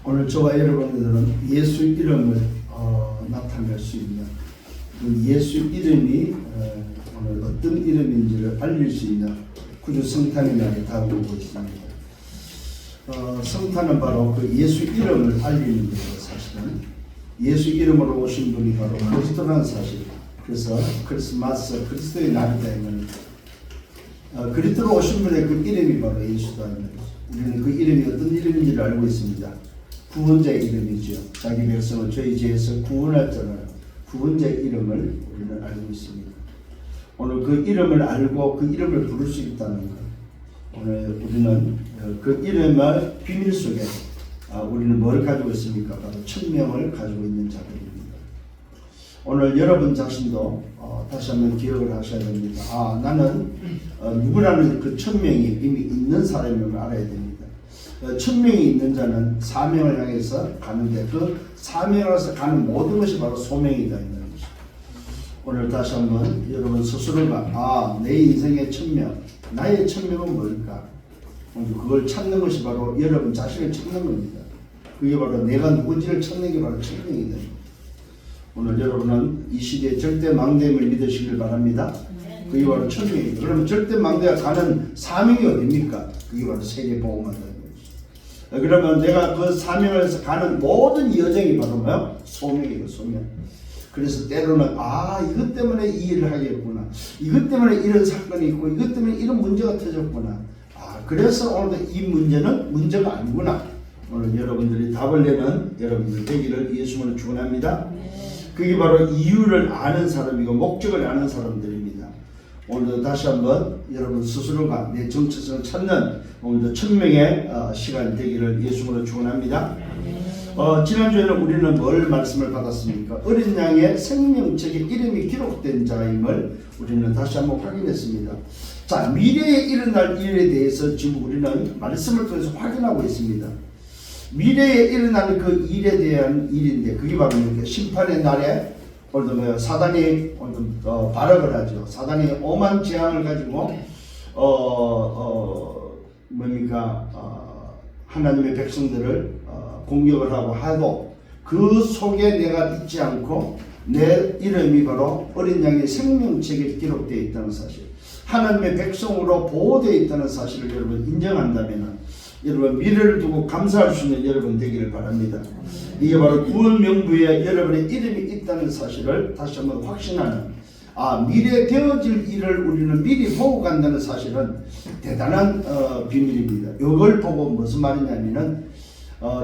오늘 저와 여러분들은 예수 이름을 나타낼 수 있는 그 예수 이름이 오늘 어떤 이름인지를 알릴 수 있는 구주 성탄의 날이 다가오고 있습니다. 성탄은 바로 그 예수 이름을 알리는 거죠. 사실은 예수 이름으로 오신 분이 바로 그리스도라는 사실. 그래서 크리스마스 그리스도의 날이다 이는 그리스도로 오신 분의 그 이름이 바로 예수다. 우리는 그 이름이 어떤 이름인지를 알고 있습니다. 구원자의 이름이죠. 자기 백성을 저희 죄에서 구원할 자는 구원자의 이름을 우리는 알고 있습니다. 오늘 그 이름을 알고 그 이름을 부를 수 있다는 것. 오늘 우리는 그 이름의 비밀 속에 우리는 뭘 가지고 있습니까? 바로 천명을 가지고 있는 자들입니다. 오늘 여러분 자신도 다시 한번 기억을 하셔야 됩니다. 나는 누구라는 그 천명이 이미 있는 사람임을 알아야 됩니다. 천명이 있는 자는 사명을 향해서 가는데 그 사명에서 가는 모든 것이 바로 소명이다. 오늘 다시 한번 여러분 스스로가 내 인생의 천명, 나의 천명은 뭘까? 그걸 찾는 것이 바로 여러분 자신을 찾는 겁니다. 그게 바로 내가 누군지를 찾는 게 바로 천명이다. 오늘 여러분은 이 시대에 절대 망대임을 믿으시길 바랍니다. 그게 바로 천명입니다. 그러면 절대 망대가 가는 사명이 어딥니까? 그게 바로 세계보험한다는 거죠. 그러면 내가 그 사명에서 가는 모든 여정이 바로 뭐야? 소명이에요. 소명. 그래서 때로는 이것 때문에 이 일을 하겠구나, 이것 때문에 이런 사건이 있고, 이것 때문에 이런 문제가 터졌구나, 그래서 오늘도 이 문제는 문제가 아니구나. 오늘 여러분들이 답을 내는 여러분들 되기를 예수님으로 축원합니다. 그게 바로 이유를 아는 사람이고 목적을 아는 사람들입니다. 오늘도 다시 한번 여러분 스스로가 내 정체성을 찾는 오늘도 천명의 시간 되기를 예수님으로 축원합니다. 지난주에는 우리는 뭘 말씀을 받았습니까? 어린 양의 생명책에 이름이 기록된 자임을 우리는 다시 한번 확인했습니다. 자, 미래에 일어날 일에 대해서 지금 우리는 말씀을 통해서 확인하고 있습니다. 미래에 일어나는 그 일에 대한 일인데 그게 바로 이렇게 심판의 날에 오늘도 사단이 오늘도 발악을 하죠. 사단이 오만 재앙을 가지고 하나님의 백성들을 공격을 하고 하도 그 속에 내가 있지 않고 내 이름이 바로 어린 양의 생명책에 기록되어 있다는 사실, 하나님의 백성으로 보호되어 있다는 사실을 여러분 인정한다면 여러분 미래를 두고 감사할 수 있는 여러분 되기를 바랍니다. 이게 바로 구원 명부에 여러분의 이름이 있다는 사실을 다시 한번 확신하는, 미래 되어질 일을 우리는 미리 보고 간다는 사실은 대단한 비밀입니다. 이걸 보고 무슨 말이냐면은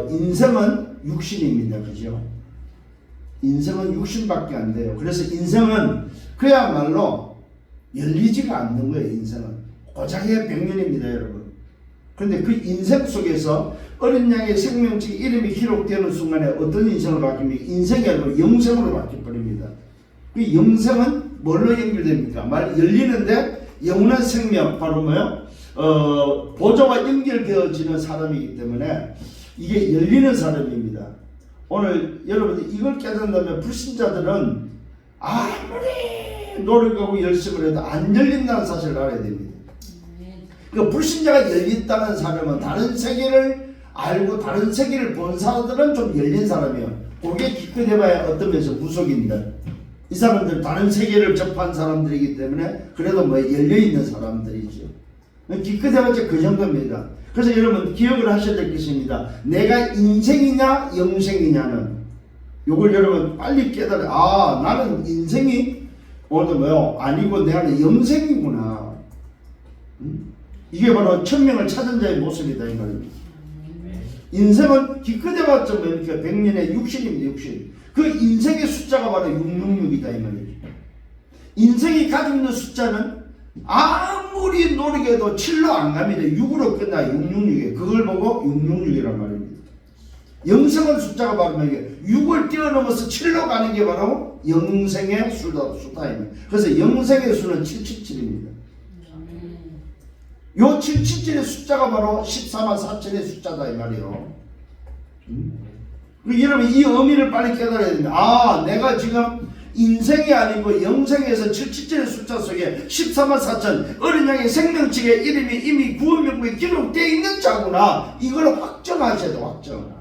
인생은 육신입니다. 그죠? 인생은 육신밖에 안 돼요. 그래서 인생은 그야말로 열리지가 않는 거예요. 인생은 고작의 100년입니다. 여러분. 그런데 그 인생 속에서 어린 양의 생명책 이름이 기록되는 순간에 어떤 인생으로 바뀝니까? 인생이 아니고 영생으로 바뀌어버립니다. 그 영생은 뭘로 연결됩니까? 열리는데 영원한 생명, 바로 뭐요? 보좌와 연결되어지는 사람이기 때문에 이게 열리는 사람입니다. 오늘 여러분들 이걸 깨닫는다면 불신자들은 아무리 노력하고 열심을 해도 안 열린다는 사실을 알아야 됩니다. 그러니까 불신자가 열렸다는 사람은 다른 세계를 알고 다른 세계를 본 사람들은 좀 열린 사람이에요. 그게 기껏해봐야 어떤 면에서 무속입니다. 이 사람들은 다른 세계를 접한 사람들이기 때문에 그래도 열려있는 사람들이죠. 기껏해봤자 그 정도입니다. 그래서 여러분 기억을 하셔야 될 것입니다. 내가 인생이냐 영생이냐는 요걸 여러분 빨리 깨달아. 나는 인생이 오늘도 아니고 내가 영생이구나. 이게 바로 천명을 찾은 자의 모습이다 이 말입니다. 인생은 기껏해봤자 뭡니까? 100년의 육신입니다. 육신. 그 인생의 숫자가 바로 666이다 이 말이죠. 인생이 가지고 있는 숫자는 아무리 노력해도 7로 안 갑니다. 6으로 끝나 666에. 그걸 보고 666이란 말입니다. 영생은 숫자가 바로 이게 6을 뛰어넘어서 7로 가는 게 바로 영생의 수다입니다. 그래서 영생의 수는 777입니다. 요 777의 숫자가 바로 14만 4천의 숫자다 이 말이에요. 여러분 이 의미를 빨리 깨달아야 됩니다. 내가 지금 인생이 아니고 영생에서 777의 숫자 속에 14만 4천 어린 양의 생명책에 이름이 이미 구원명부에 기록되어 있는 자구나. 이걸 확정하셔야 돼. 확정.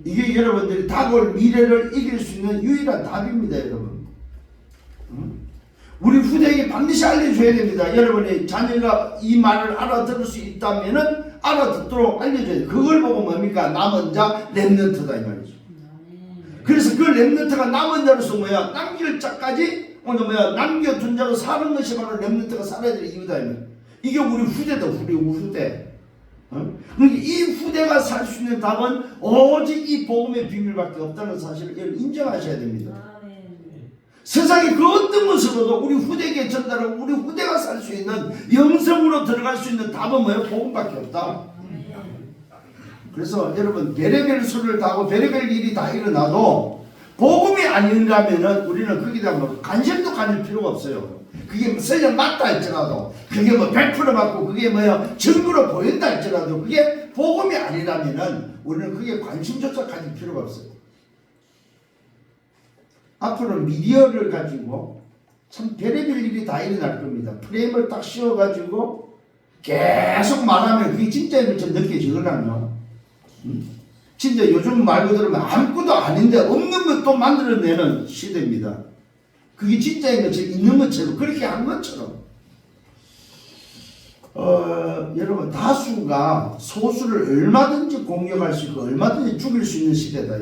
이게 여러분들이 다가올 미래를 이길 수 있는 유일한 답입니다, 여러분. 우리 후대에게 반드시 알려줘야 됩니다. 여러분의 자녀가 이 말을 알아들을 수 있다면은 알아듣도록 알려줘야 돼요. 그걸 보고 뭡니까? 남은 자 렘넌트다 이 말이죠. 그래서 그 렘넌트가 남은 자로서 뭐야? 남길 자까지 오늘 뭐야? 남겨둔 자로 사는 것이 바로 렘넌트가 살아야 될 이유다. 이게 우리 후대다. 우리 후대. 이 후대가 살 수 있는 답은 오직 이 복음의 비밀밖에 없다는 사실을 인정하셔야 됩니다. 세상에 그 어떤 것으로도 우리 후대에게 전달하고 우리 후대가 살 수 있는 영성으로 들어갈 수 있는 답은 뭐예요? 복음밖에 없다. 그래서 여러분 별의별 수를 다하고 별의별 일이 다 일어나도 복음이 아니라면은 우리는 거기에 대한 뭐 관심도 가질 필요가 없어요. 그게 설령 맞다 할지라도 그게 뭐 100% 맞고 그게 뭐야 증거로 보인다 할지라도 그게 복음이 아니라면은 우리는 그게 관심조차 가질 필요가 없어요. 앞으로 미디어를 가지고 참 별의별 일이 다 일어날 겁니다. 프레임을 딱 씌워가지고 계속 말하면 그게 진짜인 것처럼 느껴지거든요. 진짜 요즘 말 그대로 아무것도 아닌데 없는 것도 만들어내는 시대입니다. 그게 진짜인 것처럼 있는 것처럼 그렇게 한 것처럼 여러분 다수가 소수를 얼마든지 공격할 수 있고 얼마든지 죽일 수 있는 시대다.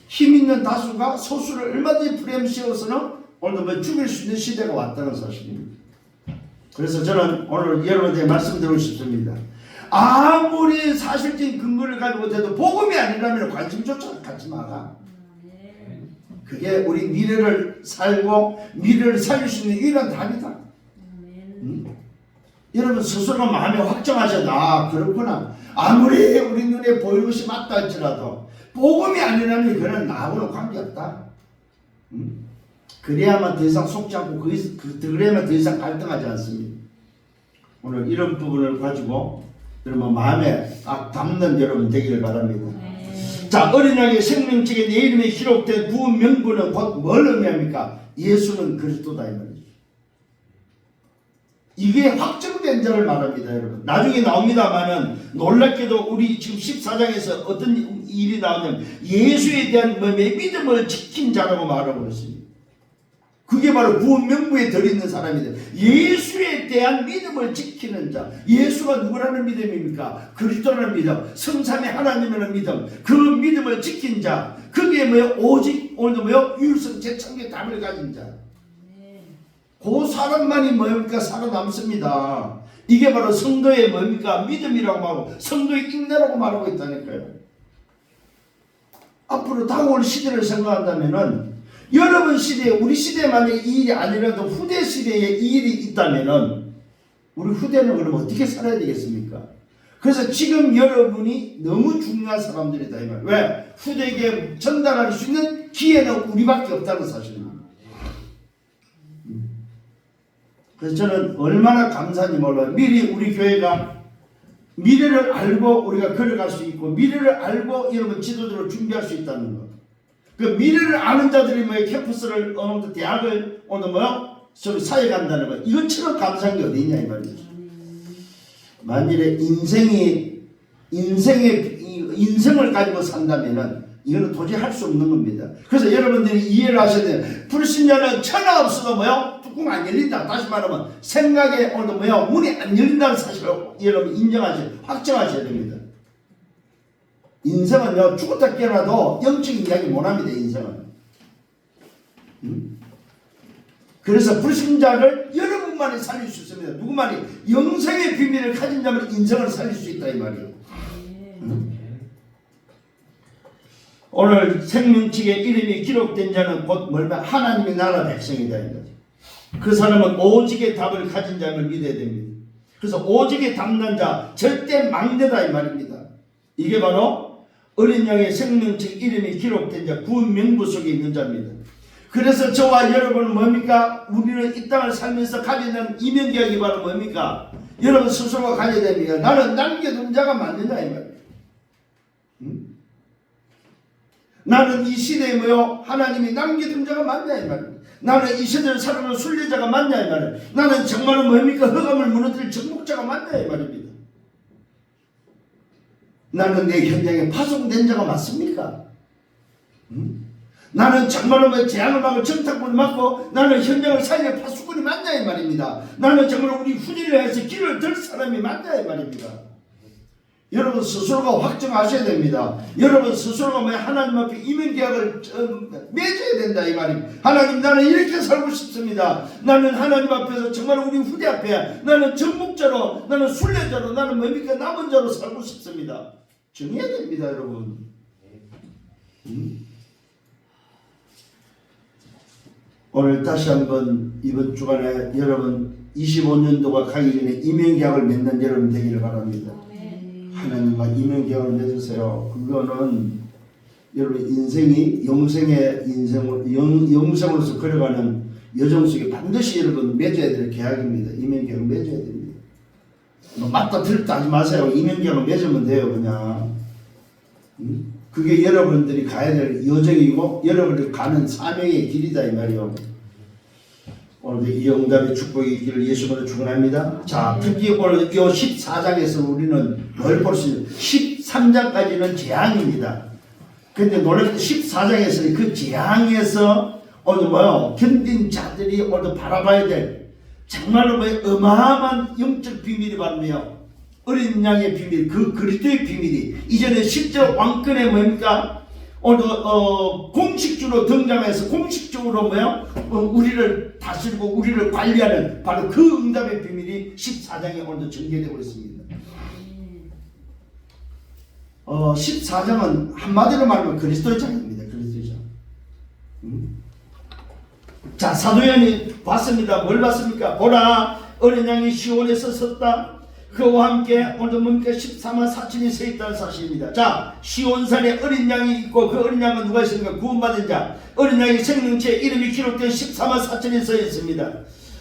힘 있는 다수가 소수를 얼마든지 프레임 씌워서는 오늘 죽일 수 있는 시대가 왔다는 사실입니다. 그래서 저는 오늘 여러분들에게 말씀드리고 싶습니다. 아무리 사실적인 근거를 가지고 돼도 복음이 아니라면 관심조차 갖지 마라. 그게 우리 미래를 살고 미래를 살릴 수 있는 유일한 답이다. 여러분 스스로 마음에 확정하셔도 아 그렇구나. 아무리 우리 눈에 보이는 것이 맞다 할지라도 복음이 아니라면 그는 나하고는 관계없다. 그래야만 더 이상 속지 않고 그래야만 더 이상 갈등하지 않습니다. 오늘 이런 부분을 가지고 여러분 마음에 딱 담는 여러분 되기를 바랍니다. 자, 어린 양의 생명책에 내 이름이 기록된 부은 명분은 곧 뭘 의미합니까? 예수는 그리스도다 이 말이죠. 이게 확정된 자를 말합니다, 여러분. 나중에 나옵니다만은 놀랍게도 우리 지금 14장에서 어떤 일이 나오냐면 예수에 대한 믿음을 지킨 자라고 말하고 있습니다. 그게 바로 구원 명부에 들어있는 사람이다. 예수에 대한 믿음을 지키는 자. 예수가 누구라는 믿음입니까? 그리스도라는 믿음, 성삼위 하나님이라는 믿음. 그 믿음을 지킨 자. 그게 뭐요? 오직 오늘도 뭐요? 유일성 제창의 답을 가진 자. 그 사람만이 뭡니까? 살아남습니다. 이게 바로 성도의 뭡니까? 믿음이라고 하고 성도의 인내라고 말하고 있다니까요. 앞으로 다가올 시대를 생각한다면은 여러분 시대에 우리 시대만의 이 일이 아니라도 후대 시대에 이 일이 있다면은 우리 후대는 그럼 어떻게 살아야 되겠습니까? 그래서 지금 여러분이 너무 중요한 사람들이다 이 말. 왜? 후대에게 전달할 수 있는 기회는 우리밖에 없다는 사실입니다. 그래서 저는 얼마나 감사한지 몰라요. 미리 우리 교회가 미래를 알고 우리가 걸어갈 수 있고 미래를 알고 여러분 지도자로 준비할 수 있다는 것. 그 미래를 아는 자들이 뭐 캠퍼스를 어느 대학을 오늘 뭐 소리 사회 간다는 거. 이것처럼 감사한 게 어디 있냐 이 말이죠. 만일에 인생을 가지고 산다면은 이거는 도저히 할 수 없는 겁니다. 그래서 여러분들이 이해를 하셔야 돼요. 불신자는 천하 없어도 뭐요? 뚜껑 안 열린다. 다시 말하면 생각에 오늘 뭐요? 문이 안 열린다는 사실을 여러분 확정하셔야 됩니다. 인생은요 죽었다 깨어나도 영적인 이야기 못합니다. 인생은. 그래서 불신자를 여러분만이 살릴 수 있습니다. 누구만이 영생의 비밀을 가진 자면 인생을 살릴 수 있다 이 말이에요. 오늘 생명책에 이름이 기록된 자는 곧 뭐냐 하나님의 나라 백성이다 이 거죠. 그 사람은 오직의 답을 가진 자를 믿어야 됩니다. 그래서 오직의 답난 자 절대 망대다 이 말입니다. 이게 바로 어린 양의 생명책 이름이 기록된 자 구원 명부 속에 있는 자입니다. 그래서 저와 여러분은 뭡니까? 우리는 이 땅을 살면서 가지는 이면계약이 바로 뭡니까? 여러분 스스로가 가져야 됩니다. 나는 남겨둔 자가 맞느냐 이 말이에요. 나는 이 시대에 뭐요? 하나님이 남겨둔 자가 맞냐 이 말이에요. 나는 이 시대를 살아가는 순례자가 맞냐 이 말이에요. 나는 정말로 뭡니까? 허감을 무너뜨릴 정복자가 맞냐 이 말입니다. 나는 내 현장에 파송된 자가 맞습니까? 나는 정말로 뭐 재앙을 막고 정탐꾼을 막고 나는 현장을 살려 파수꾼이 맞냐 이 말입니다. 나는 정말 우리 후대를 위해서 길을 들 사람이 맞냐 이 말입니다. 여러분 스스로가 확정하셔야 됩니다. 여러분 스스로가 뭐 하나님 앞에 이민계약을 맺어야 된다 이 말입니다. 하나님 나는 이렇게 살고 싶습니다. 나는 하나님 앞에서 정말 우리 후대 앞에 나는 정복자로 나는 순례자로 나는 뭡니까 남은 자로 살고 싶습니다. 정해야 됩니다 여러분. 오늘 다시 한번 이번 주간에 여러분 25년도가 가기 전에 이민계약을 맺는 여러분 되기를 바랍니다. 하나님과 이민계약을 맺으세요. 그거는 여러분 인생이 영생의 영생으로서 걸어가는 여정 속에 반드시 여러분 맺어야 될 계약입니다. 이민계약을 맺어야 됩니다. 뭐 맞다 틀렸다 하지 마세요. 이민계약을 맺으면 돼요 그냥. 그게 여러분들이 가야 될 여정이고 여러분들이 가는 사명의 길이다 이 말이요. 오늘도 이 응답의 축복이 있기를 예수님으로 축원합니다. 자, 특히 오늘 이 14장에서 우리는 뭘 볼 수 있는 13장까지는 재앙입니다. 근데 놀랍게도 14장에서는 그 재앙에서 오늘 뭐요? 견딘 자들이 오늘 바라봐야 될 정말로 뭐 어마어마한 영적 비밀이 바로 뭐요? 어린 양의 비밀, 그 그리스도의 비밀이 이전에 실제 왕권의 뭡니까? 오늘 공식적으로 등장해서 공식적으로 뭐야? 우리를 다스리고 우리를 관리하는 바로 그 응답의 비밀이 14장에 오늘 전개되고 있습니다. 14장은 한마디로 말하면 그리스도의 장입니다. 그리스도의 장. 자, 사도연이 봤습니다. 뭘 봤습니까? 보라, 어린 양이 시온에서 섰다. 그와 함께 오늘 뭡니까 14만 4천이 서 있다는 사실입니다. 자, 시온산에 어린 양이 있고 그 어린 양은 누가 있습니까? 구원받은 자. 어린 양의 생명체 이름이 기록된 14만 4천이 서 있습니다.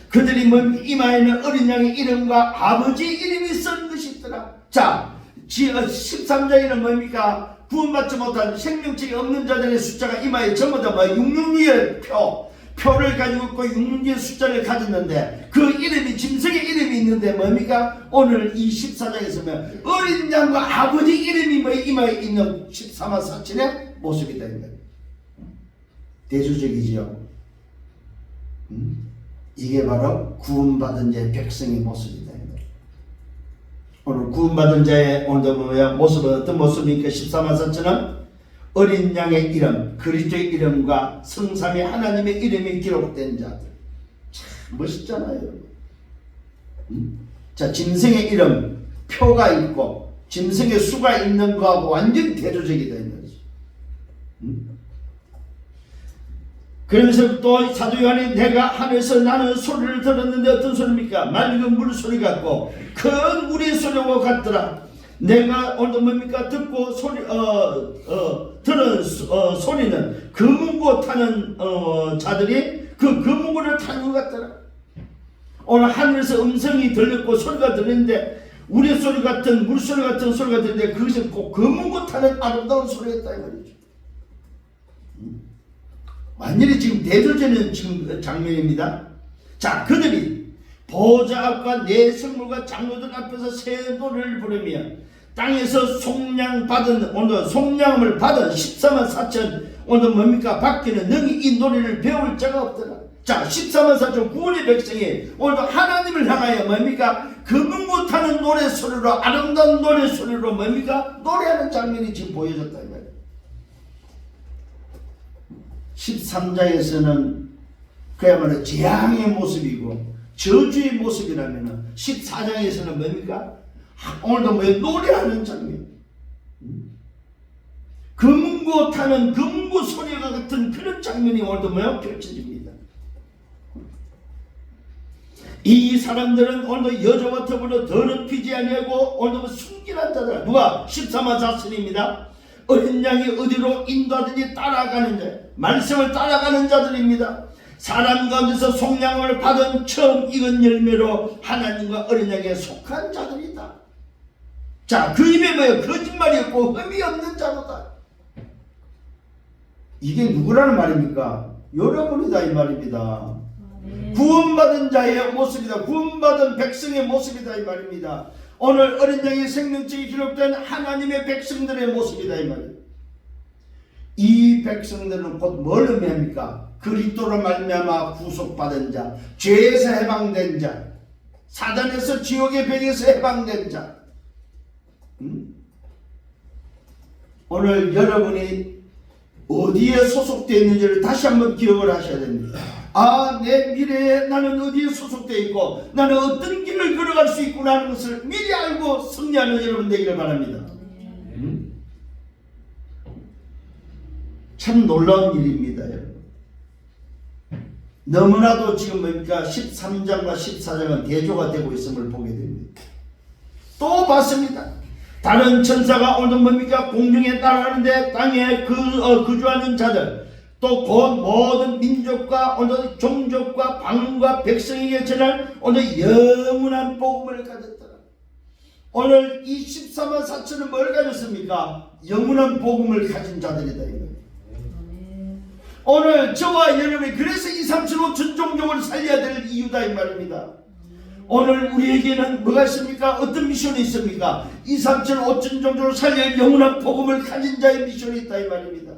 그들이 이마에는 어린 양의 이름과 아버지 이름이 쓴 것이 있더라. 자, 13장에는 뭡니까? 구원받지 못한 생명체가 없는 자들의 숫자가 이마에 전부 다 666의 표를 가지고 있고 666의 숫자를 가졌는데 그 이름이 짐승의 이름이 있는데 뭡니까? 오늘 이 14장에서 보면 어린 양과 아버지 이름이 이마에 있는 14만 4천의 모습이다. 대조적이지요. 이게 바로 구원받은 자의 백성의 모습이다. 오늘 구원받은 자의 오늘 모습은 어떤 모습입니까? 14만 4천은 어린 양의 이름, 그리스도의 이름과 성삼위 하나님의 이름이 기록된 자들. 참 멋있잖아요. 자, 짐승의 이름, 표가 있고 짐승의 수가 있는 거하고 완전히 대조적이다. 그러면서 또 사도 요한이 내가 하늘에서 나는 소리를 들었는데 어떤 소리입니까? 맑은 물소리 같고 큰 물의 소리와 같더라. 내가 오늘 뭡니까? 듣고 들은 소리는 금은고 타는 자들이 그 금은고를 타는 것 같더라. 오늘 하늘에서 음성이 들렸고 소리가 들리는데 우리 소리 같은 물소리 같은 소리가 들리는데 그것이 꼭 금은고 타는 아름다운 소리였다 이 말이죠. 완전히 지금 대조되는 지금 장면입니다. 자, 그들이 보좌 앞과 네 성물과 장로들 앞에서 새 노래를 부르며 땅에서 송량을 받은 14만 4천 오늘 뭡니까? 밖에는 능히 이 노래를 배울 자가 없더라. 자, 14만 4천 구원의 백성이 오늘도 하나님을 향하여 뭡니까? 금은 못하는 노래 소리로 아름다운 노래 소리로 뭡니까? 노래하는 장면이 지금 보여졌다. 13장에서는 그야말로 재앙의 모습이고 저주의 모습이라면 14장에서는 뭡니까? 오늘도 노래하는 장면. 금고 타는 금고 소리가 같은 그런 장면이 오늘도 펼쳐집니다. 이 사람들은 오늘도 여자와 더불어 더럽히지 아니하고 오늘도 순결한 자들. 누가? 14만 4천입니다. 어린 양이 어디로 인도하든지 따라가는 자, 말씀을 따라가는 자들입니다. 사람 가운데서 속량을 받은 처음 익은 열매로 하나님과 어린 양에 속한 자들이다. 자, 그 입에 뭐예요? 거짓말이 없고 흠이 없는 자로다. 이게 누구라는 말입니까? 여러분이다 이 말입니다. 구원받은 자의 모습이다. 구원받은 백성의 모습이다 이 말입니다. 오늘 어린 양의 생명책에 기록된 하나님의 백성들의 모습이다 이 말이에요. 이 백성들은 곧 뭘 의미합니까? 그리스도로 말미암아 구속받은 자, 죄에서 해방된 자, 사단에서 지옥의 병에서 해방된 자. 오늘 여러분이 어디에 소속되어 있는지를 다시 한번 기억을 하셔야 됩니다. 아, 내 미래에 나는 어디에 소속되어 있고 나는 어떤 길을 걸어갈 수 있구나 하는 것을 미리 알고 승리하는 여러분 되기를 바랍니다. 참 놀라운 일입니다, 여러분. 너무나도 지금 뭡니까 13장과 14장은 대조가 되고 있음을 보게 됩니다. 또 봤습니다. 다른 천사가 오늘 뭡니까 공중에 날아가는데 땅에 거주하는 자들 또 곧 모든 민족과 오늘 종족과 방언과 백성에게 전할 오늘 영원한 복음을 가졌더라. 오늘 이 14만 4천은 뭘 가졌습니까? 영원한 복음을 가진 자들이다. 오늘 저와 여러분이 그래서 237호 종족을 살려야 될 이유다 이 말입니다. 오늘 우리에게는 뭐가 있습니까? 어떤 미션이 있습니까? 237호 종족을 살려 영원한 복음을 가진 자의 미션이 있다 이 말입니다.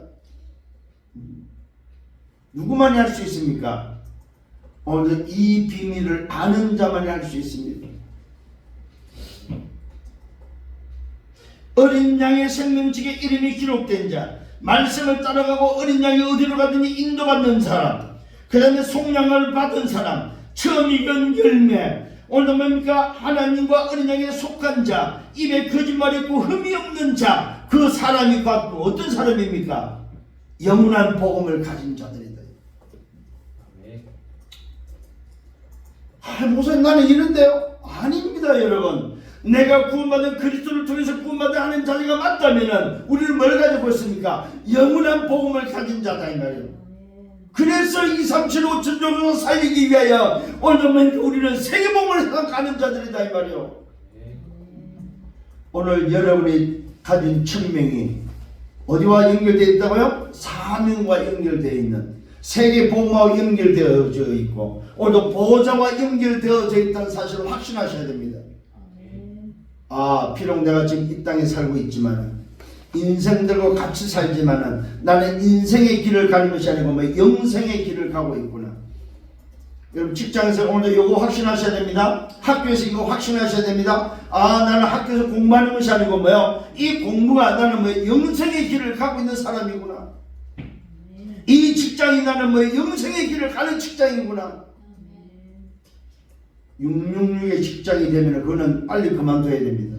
누구만이 할 수 있습니까? 오늘 이 비밀을 아는 자만이 할 수 있습니다. 어린 양의 생명책에 이름이 기록된 자, 말씀을 따라가고 어린 양이 어디로 가든지 인도받는 사람, 그 다음에 속량을 받은 사람, 처음 익은 열매, 오늘 뭡니까? 하나님과 어린 양에 속한 자, 입에 거짓말이 없고 흠이 없는 자, 그 사람이 갖고 어떤 사람입니까? 영원한 복음을 가진 자들이다. 목사님 나는 이런데요? 아닙니다 여러분. 내가 구원받은 그리스도를 통해서 구원받은 하는 자리가 맞다면 우리는 뭘 가지고 있습니까? 영원한 복음을 가진 자다 이 말이에요. 그래서 237 5천종을 살리기 위하여 오늘 우리는 세계복음을 가는 자들이다 이 말이에요. 오늘 여러분이 가진 천명이 어디와 연결되어 있다고요? 사명과 연결되어 있는 세계복음과 연결되어져 있고 오늘도 보호자와 연결되어져 있다는 사실을 확신하셔야 됩니다. 아, 비록 내가 지금 이 땅에 살고 있지만 인생들과 같이 살지만은 나는 인생의 길을 가는 것이 아니고 뭐 영생의 길을 가고 있구나. 여러분 직장에서 오늘도 이거 확신하셔야 됩니다. 학교에서 이거 확신하셔야 됩니다. 아, 나는 학교에서 공부하는 것이 아니고 뭐요? 이 공부가 나는 뭐 영생의 길을 가고 있는 사람이구나. 이 직장이 나는 뭐 영생의 길을 가는 직장이구나. 666의 직장이 되면 그거는 빨리 그만둬야 됩니다.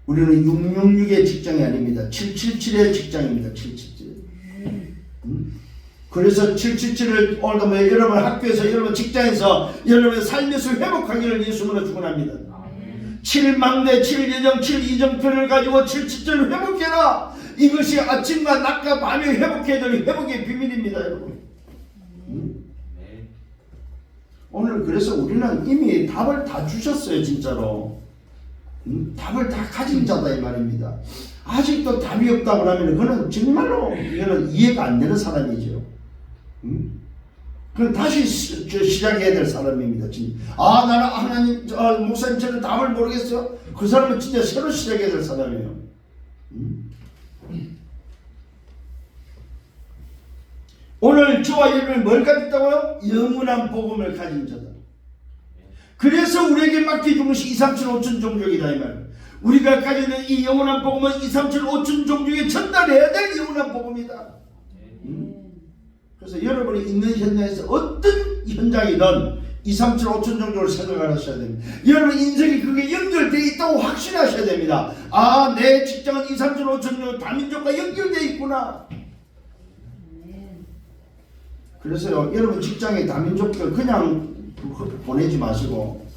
우리는 666의 직장이 아닙니다. 777의 직장입니다. 777. 그래서 777을 오늘도 뭐 여러분 학교에서 여러분 직장에서 여러분의 삶에서 회복하기를 예수님으로 축원합니다. 7망대 7예정 7이정표를 가지고 777을 회복해라. 이것이 아침과 낮과 밤에 회복해야 될 회복의 비밀입니다 여러분. 오늘 그래서 우리는 이미 답을 다 주셨어요 진짜로. 답을 다 가진 자다 이 말입니다. 아직도 답이 없다고 하면 그는 정말로 이거는 이해가 안 되는 사람이죠. 그럼 다시 시작해야 될 사람입니다. 진짜. 아, 나는 하나님 목사님 저는 답을 모르겠어요. 그 사람은 진짜 새로 시작해야 될 사람이에요. 오늘 저와 여러분이 뭘 가졌다고요? 영원한 복음을 가진 자다. 그래서 우리에게 맡겨준 것이 237 5천 종족이다 이 말. 우리가 가지는 이 영원한 복음은 237 5천 종족에 전달해야 될 영원한 복음이다. 그래서 여러분이 있는 현장에서 어떤 현장이든 237 5천 종족을 생각하셔야 됩니다. 여러분 인생이 그게 연결되어 있다고 확신하셔야 됩니다. 아, 내 직장은 237 5천 종족 다민족과 연결되어 있구나. 그래서요, 여러분 직장에 다민족들 그냥 보내지 마시고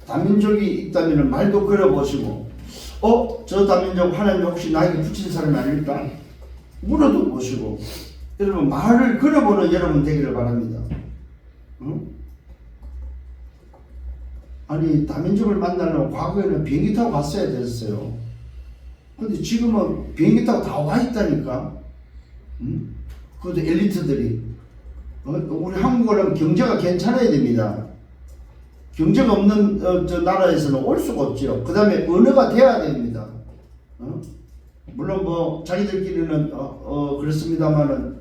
다민족이 있다면 말도 걸어보시고 저 다민족 하나님 혹시 나에게 붙인 사람이 아닐까? 물어도 보시고 여러분 말을 걸어보는 여러분 되기를 바랍니다. 아니 다민족을 만나려면 과거에는 비행기 타고 갔어야 됐어요. 근데 지금은 비행기 타고 다 와 있다니까. 그것도 엘리트들이. 우리 한국어는 경제가 괜찮아야 됩니다. 경제가 없는 저 나라에서는 올 수가 없죠. 그 다음에 언어가 돼야 됩니다. 물론 뭐 자기들끼리는 그렇습니다만은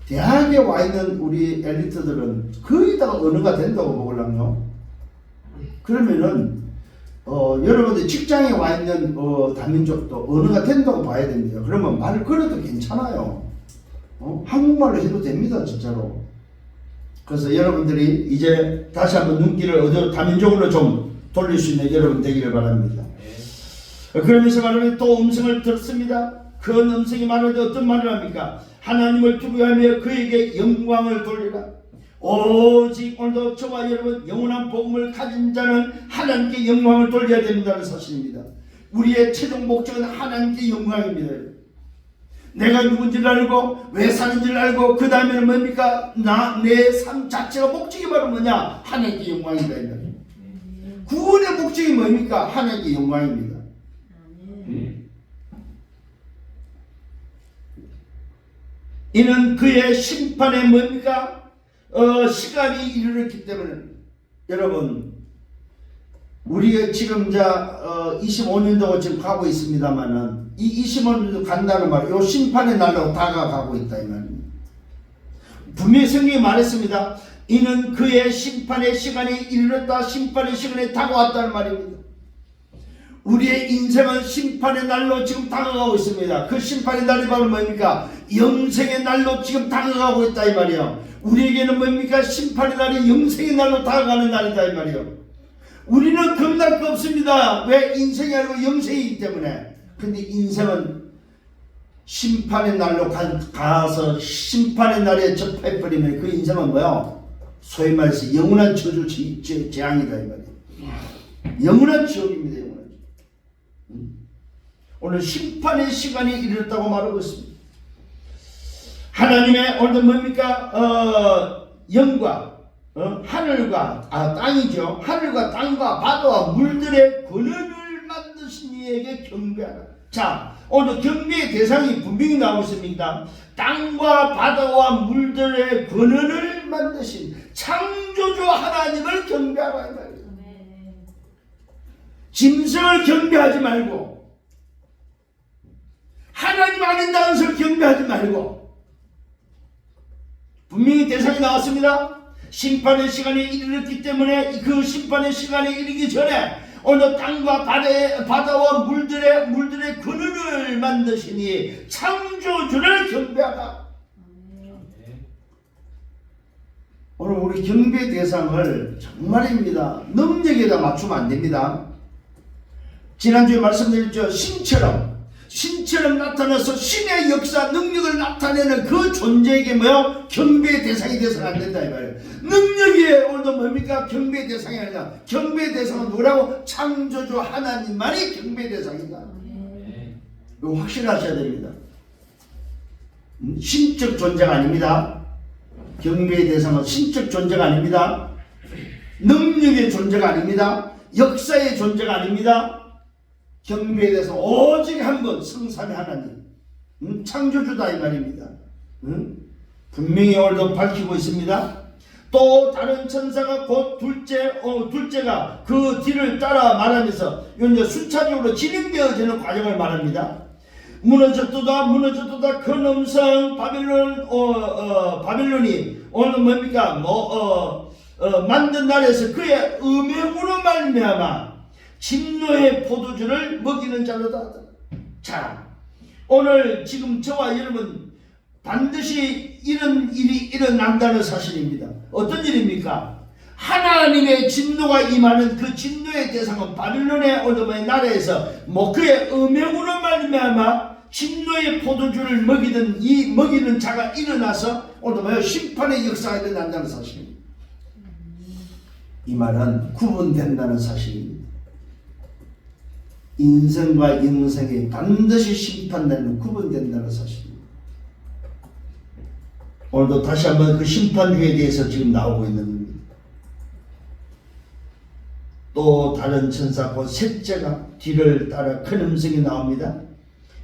대학에 와 있는 우리 엘리트들은 거의 다 언어가 된다고 보거든요. 그러면은 여러분들 직장에 와 있는 다민족도 언어가 된다고 봐야 됩니다. 그러면 말을 걸어도 괜찮아요. 한국말로 해도 됩니다, 진짜로. 그래서 여러분들이 이제 다시 한번 눈길을 다민족으로 좀 돌릴 수 있는 여러분 되기를 바랍니다. 그러면서 말하면 또 음성을 들었습니다. 그 음성이 말하는데 어떤 말을 합니까? 하나님을 두려워하며 그에게 영광을 돌리라. 오직 오늘도 저와 여러분 영원한 복음을 가진 자는 하나님께 영광을 돌려야 된다는 사실입니다. 우리의 최종 목적은 하나님께 영광입니다. 내가 누군지를 알고 왜 사는지를 알고 그 다음에는 뭡니까? 내 삶 자체가 목적이 바로 뭐냐? 하나님께 영광이다. 구원의 목적이 뭡니까? 하나님께 영광입니다. 이는 그의 심판에 뭡니까? 시간이 이르렀기 때문에 여러분 우리가 지금 25년도가 지금 가고 있습니다만은 이 25년도 간다는 말, 요 심판의 날로 다가가고 있다 이 말입니다. 분명히 성경이 말했습니다. 이는 그의 심판의 시간이 이르렀다, 심판의 시간이 다가왔다는 말입니다. 우리의 인생은 심판의 날로 지금 다가가고 있습니다. 그 심판의 날이 바로 뭡니까? 영생의 날로 지금 다가가고 있다 이 말이에요. 우리에게는 뭡니까? 심판의 날이 영생의 날로 다가가는 날이다 이 말이에요. 우리는 겁날 거 없습니다. 왜? 인생이 아니고 영생이기 때문에. 근데 인생은 심판의 날로 가서 심판의 날에 접해버리면 그 인생은 뭐야? 소위 말해서 영원한 저주 재앙이다 이 말이에요. 영원한 지옥입니다. 영원한 지옥. 오늘 심판의 시간이 이르렀다고 말하고 있습니다. 하나님의 오늘도 뭡니까? 영과 하늘과 땅이죠. 하늘과 땅과 바다와 물들의 권한을 만드신 이에게 경배하라. 자, 오늘 경배의 대상이 분명히 나오고 있습니다. 땅과 바다와 물들의 권한을 만드신 창조주 하나님을 경배하라 이 말이에요. 짐승을 경배하지 말고 하나님 아닌다는 것을 경배하지 말고 분명히 대상이 나왔습니다. 심판의 시간이 이르렀기 때문에 그 심판의 시간이 이르기 전에 오늘 땅과 바다와 물들의 근원을 만드시니 창조주를 경배하라. 오늘 우리 경배 대상을 정말입니다. 능력에다 맞추면 안 됩니다. 지난주에 말씀드렸죠. 신처럼 나타나서 신의 역사 능력을 나타내는 그 존재에게 뭐야? 경배의 대상이 되어서는 안 된다 이 말이에요. 능력이 오늘도 뭡니까? 경배의 대상이 아니라 경배의 대상은 누구라고? 창조주 하나님만이 경배의 대상이다. 이거 확실하셔야 됩니다. 신적 존재가 아닙니다. 경배의 대상은 신적 존재가 아닙니다. 능력의 존재가 아닙니다. 역사의 존재가 아닙니다. 경배에 대해서 오직 한 번 성삼의 하나님 창조주다 이 말입니다. 분명히 오늘도 밝히고 있습니다. 또 다른 천사가 곧 둘째가 그 뒤를 따라 말하면서 이제 순차적으로 진행되어지는 과정을 말합니다. 무너졌도다 큰 음성 바빌론이 오늘 뭡니까? 만든 날에서 그의 음행으로 말미암아 진노의 포도주를 먹이는 자로다. 자, 오늘 지금 저와 여러분 반드시 이런 일이 일어난다는 사실입니다. 어떤 일입니까? 하나님의 진노가 임하는 그 진노의 대상은 바빌론의 오늘의 나라에서 그의 음행으로 말미암아 진노의 포도주를 먹이는 자가 일어나서 오늘 심판의 역사가 일어난다는 사실입니다. 이 말은 구분된다는 사실입니다. 인생과 영생이 반드시 심판되는 구분된다는 사실입니다. 오늘도 다시 한번 그 심판주에 대해서 지금 나오고 있는 겁니다. 또 다른 천사 곧 셋째가 뒤를 따라 큰 음성이 나옵니다.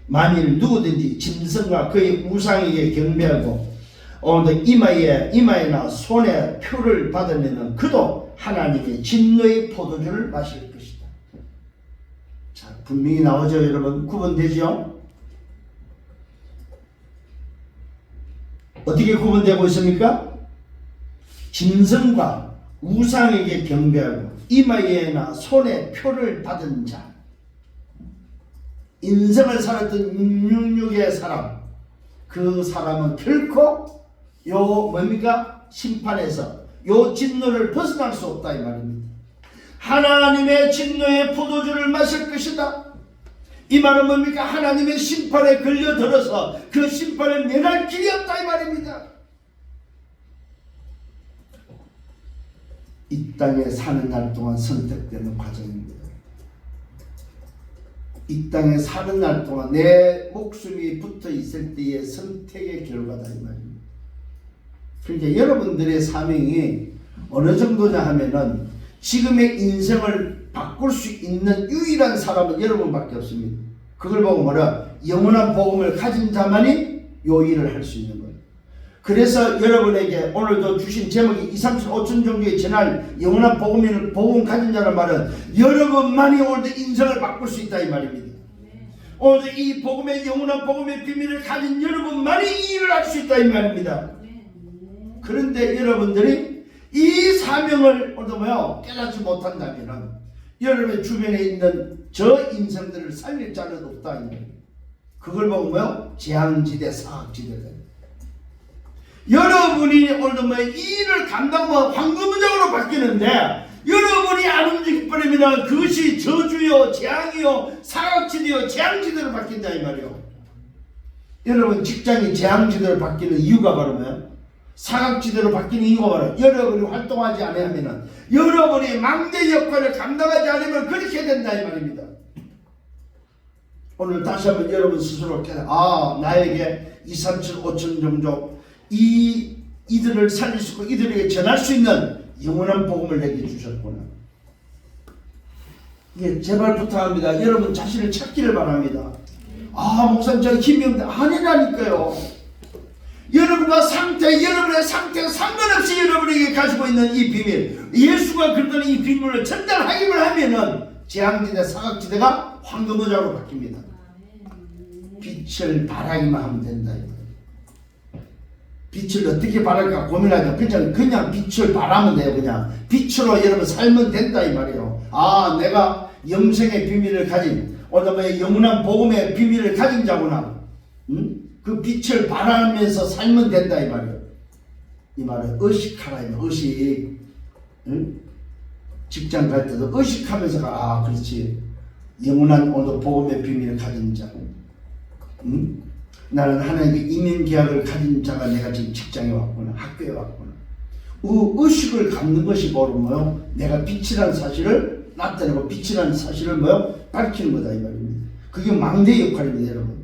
만일 누구든지 짐승과 그의 우상에게 경배하고 오늘 이마에나 손에 표를 받으면 그도 하나님의 진노의 포도주를 마실 것이다. 자, 분명히 나오죠, 여러분. 구분되죠? 어떻게 구분되고 있습니까? 짐승과 우상에게 경배하고 이마에나 손에 표를 받은 자, 인생을 살았던 666의 사람, 그 사람은 결코 요 뭡니까? 심판에서 요 진노를 벗어날 수 없다 이 말입니다. 하나님의 진노의 포도주를 마실 것이다. 이 말은 뭡니까? 하나님의 심판에 걸려들어서 그 심판을 면할 길이 없다 이 말입니다. 이 땅에 사는 날 동안 선택되는 과정입니다. 이 땅에 사는 날 동안 내 목숨이 붙어 있을 때의 선택의 결과다 이 말입니다. 그러니까 여러분들의 사명이 어느 정도냐 하면은 지금의 인생을 바꿀 수 있는 유일한 사람은 여러분밖에 없습니다. 그걸 보고 뭐라? 영원한 복음을 가진 자만이 요 일을 할 수 있는 거예요. 그래서 여러분에게 오늘도 주신 제목이 2, 3, 7, 5천 종류의 전할 영원한 복음 가진 자란 말은 여러분만이 오늘도 인생을 바꿀 수 있다 이 말입니다. 오늘도 이 복음의 영원한 복음의 비밀을 가진 여러분만이 이 일을 할 수 있다 이 말입니다. 그런데 여러분들이 이 사명을 오늘도 깨닫지 못한다면 여러분의 주변에 있는 저 인생들을 살릴 자는 없다 이 말입니다. 그걸 보고 재앙지대, 사학지대다. 여러분이 오늘도 이 일을 감당하면 황금문장으로 바뀌는데 여러분이 안 움직여버리면 그것이 저주요, 재앙이요, 사각지대요, 재앙지대로 바뀐다 이 말이요. 여러분 직장이 재앙지대로 바뀌는 이유가 바로 뭐예요? 사각지대로 바뀌는 이유가 바로 여러분이 활동하지 않으면 여러분이 망대 역할을 감당하지 않으면 그렇게 된다 이 말입니다. 오늘 다시 한번 여러분 스스로 나에게 2, 3, 7, 5천 종족 이들을 살릴 수 있고 이들에게 전할 수 있는 영원한 복음을 내게 주셨구나. 예, 제발 부탁합니다. 여러분 자신을 찾기를 바랍니다. 목사님 저 힘이 없는데 아니라니까요. 여러분의 상태에 상관없이 여러분에게 가지고 있는 이 비밀, 예수가 그랬던 이 비밀을 전달하기만 하면은 재앙지대, 사각지대가 황금의자로 바뀝니다. 빛을 발하기만 하면 된다. 빛을 어떻게 발할까 고민하죠. 그냥 빛을 발하면 돼요. 그냥 빛으로 여러분 살면 된다 이 말이에요. 내가 영생의 비밀을 가진 오늘 영원한 복음의 비밀을 가진 자구나. 그 빛을 발하면서 살면 된다 이 말이에요. 이 말은 의식하라 이 말. 의식. 직장 갈 때도 의식하면서 그렇지. 영원한 오늘 복음의 비밀을 가진 자. 나는 하나님의 이민 계약을 가진 자가 내가 지금 직장에 왔구나, 학교에 왔구나. 의식을 갖는 것이 바로 내가 빛이라는 사실을 나타내고 빛이라는 사실을 밝히는 거다 이 말입니다. 그게 망대 역할입니다, 여러분.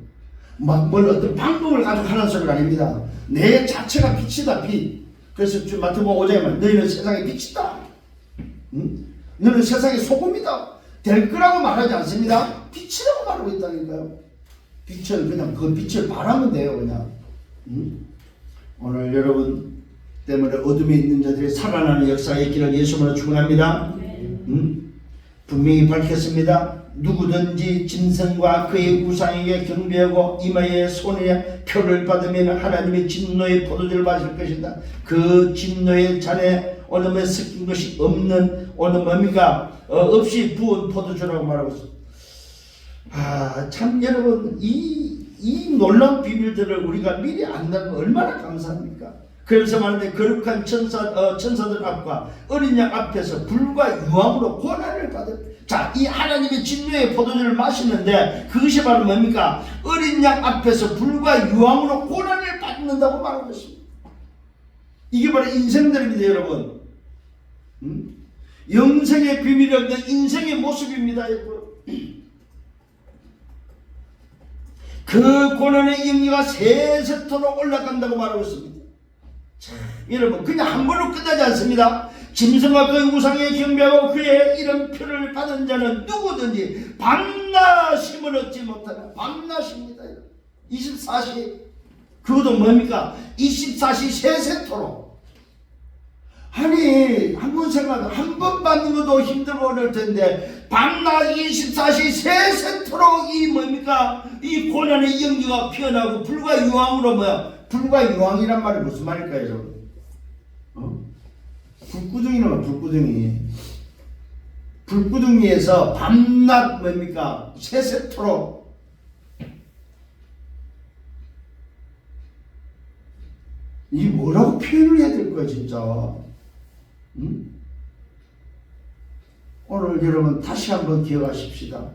어떤 방법을 가지고 하는 소리가 아닙니다. 내 자체가 빛이다, 빛. 그래서 마태복음 5장에 말해 너희는 세상의 빛이다. 너는 세상의 소금이다. 될 거라고 말하지 않습니다. 빛이라고 말하고 있다니까요. 빛을 그냥 그 빛을 바라면 돼요, 그냥. 오늘 여러분 때문에 어둠에 있는 자들이 살아나는 역사가 있기를 예수님으로 축원합니다. 분명히 밝혔습니다. 누구든지 짐승과 그의 우상에게 경배하고 이마에 손에 표를 받으면 하나님의 진노의 포도주를 마실 것이다. 그 진노의 잔에 오늘 섞인 것이 없는 오늘 없이 부은 포도주라고 말하고 있습니다. 참 여러분 이 놀라운 비밀들을 우리가 미리 안다면 얼마나 감사합니까? 그래서 말하는데 거룩한 천사들 앞과 어린 양 앞에서 불과 유황으로 고난을 받을 이 하나님의 진노의 포도주를 마시는데 그것이 바로 뭡니까? 어린 양 앞에서 불과 유황으로 고난을 받는다고 말하고 있습니다. 이게 바로 인생들입니다, 여러분. 영생의 비밀이 없는 인생의 모습입니다, 여러분. 그 고난의 영리가 세세토록 올라간다고 말하고 있습니다. 자, 여러분 그냥 한 번으로 끝나지 않습니다. 짐승과 그 우상에 경배하고 그의 이름표를 받은 자는 누구든지 밤낮임을 얻지 못하는 밤낮입니다. 24시 그것도 뭡니까? 24시 세세토록 아니 한번 생각해. 한 번 받는 것도 힘들고 어려울 텐데 밤낮 24시 세세토록 이 뭡니까? 이 고난의 연기가 피어나고 불과 유황으로 뭐야? 불과 유황이란 말이 무슨 말일까요, 여러분? 불구덩이는 불구덩이. 불구덩이에서 밤낮 뭡니까? 세세토록. 이 뭐라고 표현을 해야 될 거야, 진짜. 응? 오늘 여러분 다시 한번 기억하십시다.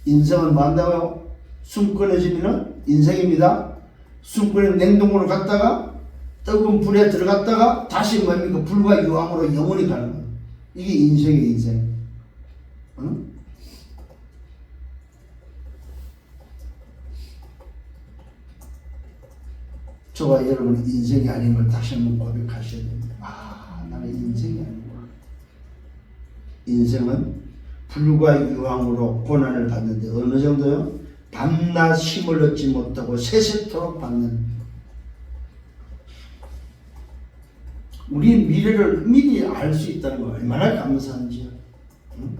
인생은 뭐 한다고요? 숨 끊어지면 인생입니다. 숨 끊은 냉동고를 갔다가 뜨거운 불에 들어갔다가 다시 뭡니까? 불과 유황으로 영원히 가는 거예요. 이게 인생이에요, 인생. 응? 저와 여러분의 인생이 아닌 걸 다시 한번 고백하셔야 됩니다. 아, 나는 인생이 아니구나. 인생은 불과 유황으로 고난을 받는데 어느 정도요? 밤낮 힘을 얻지 못하고 세세토록 받는. 우리 미래를 미리 알 수 있다는 거 얼마나 감사한지요. 응?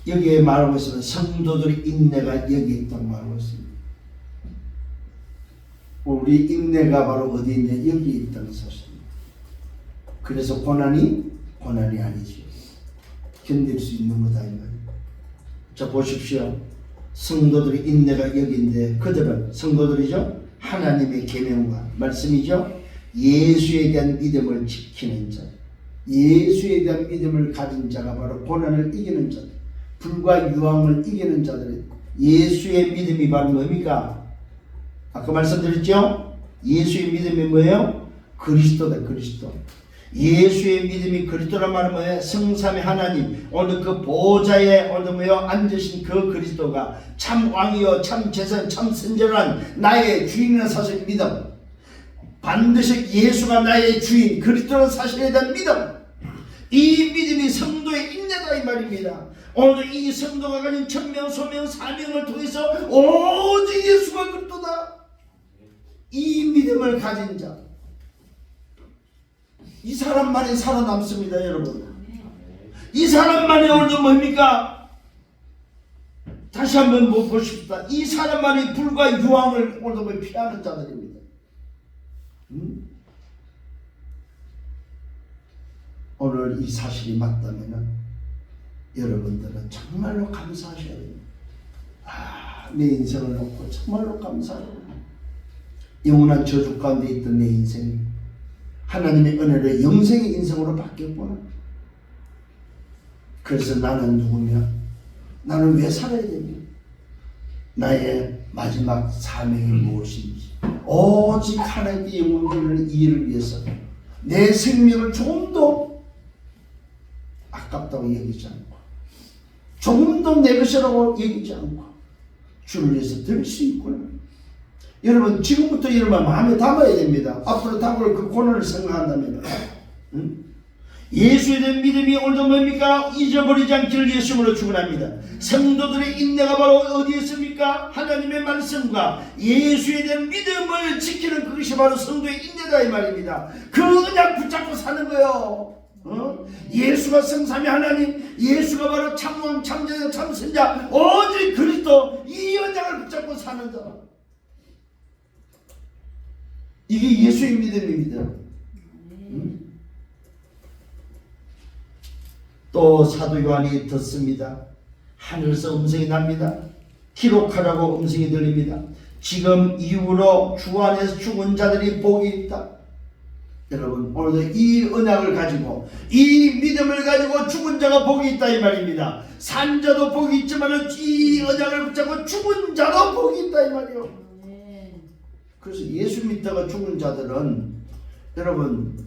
여기에 말하고 있습니다. 성도들의 인내가 여기 있다고 말하고 있습니다. 우리 인내가 바로 어디 있냐? 여기 있다는 사실입니다. 그래서 고난이 아니죠. 견딜 수 있는 거다 이 말이에요. 자 보십시오. 성도들의 인내가 여기인데 그들은 성도들이죠. 하나님의 계명과 말씀이죠. 예수에 대한 믿음을 지키는 자, 예수에 대한 믿음을 가진 자가 바로 고난을 이기는 자들, 불과 유황을 이기는 자들은 예수의 믿음이 바로 뭡니까? 아까 말씀드렸죠? 예수의 믿음이 뭐예요? 그리스도다, 그리스도. 예수의 믿음이 그리스도란 말은 뭐예요? 성삼의 하나님, 오늘 그 보좌에 오늘 뭐예요? 앉으신 그 그리스도가 참 왕이요, 참 재선, 참 선전한 나의 주인이라는 사실을 믿음. 반드시 예수가 나의 주인, 그리스도라는 사실에 대한 믿음. 이 믿음이 성도의 인내다 이 말입니다. 오늘 이 성도가 가진 천명, 소명, 사명을 통해서 오직 예수가 그리스도다. 이 믿음을 가진 자, 이 사람만이 살아남습니다, 여러분. 이 사람만이 오늘도 뭡니까? 다시 한번 보십시다. 이 사람만이 불과 유황을 오늘도 피하는 자들입니다. 오늘 이 사실이 맞다면 여러분들은 정말로 감사하셔야 됩니다. 아, 내 인생을 놓고 정말로 감사해요. 영원한 저주 가운데 있던 내 인생이 하나님의 은혜로 영생의 인생으로 바뀌었구나. 그래서 나는 누구냐? 나는 왜 살아야 되냐? 나의 마지막 사명이 무엇인지 오직 하나님의 영혼을 이해를 위해서 내 생명을 조금도 아깝다고 여기지 않고 조금도 내 것이라고 여기지 않고 주를 위해서 들 수 있구나. 여러분 지금부터 여러분 마음에 담아야 됩니다. 앞으로 다가올 그 고난을 생각한다면 예수에 대한 믿음이 오늘도 뭡니까? 잊어버리지 않기를 예수님으로 축원합니다. 성도들의 인내가 바로 어디에 있습니까? 하나님의 말씀과 예수에 대한 믿음을 지키는 그것이 바로 성도의 인내다 이 말입니다. 그 언약 붙잡고 사는 거예요. 예수가 성삼위 하나님, 예수가 바로 참왕, 참제자, 참선자, 오직 그리스도, 이 언약을 붙잡고 사는 자. 이게 예수의 믿음입니다. 또 사도 요한이 듣습니다. 하늘에서 음성이 납니다. 기록하라고 음성이 들립니다. 지금 이후로 주 안에서 죽은 자들이 복이 있다. 여러분 오늘도 이 언약을 가지고 이 믿음을 가지고 죽은 자가 복이 있다 이 말입니다. 산 자도 복이 있지만 이 언약을 붙잡고 죽은 자도 복이 있다 이 말이요. 그래서 예수 믿다가 죽은 자들은 여러분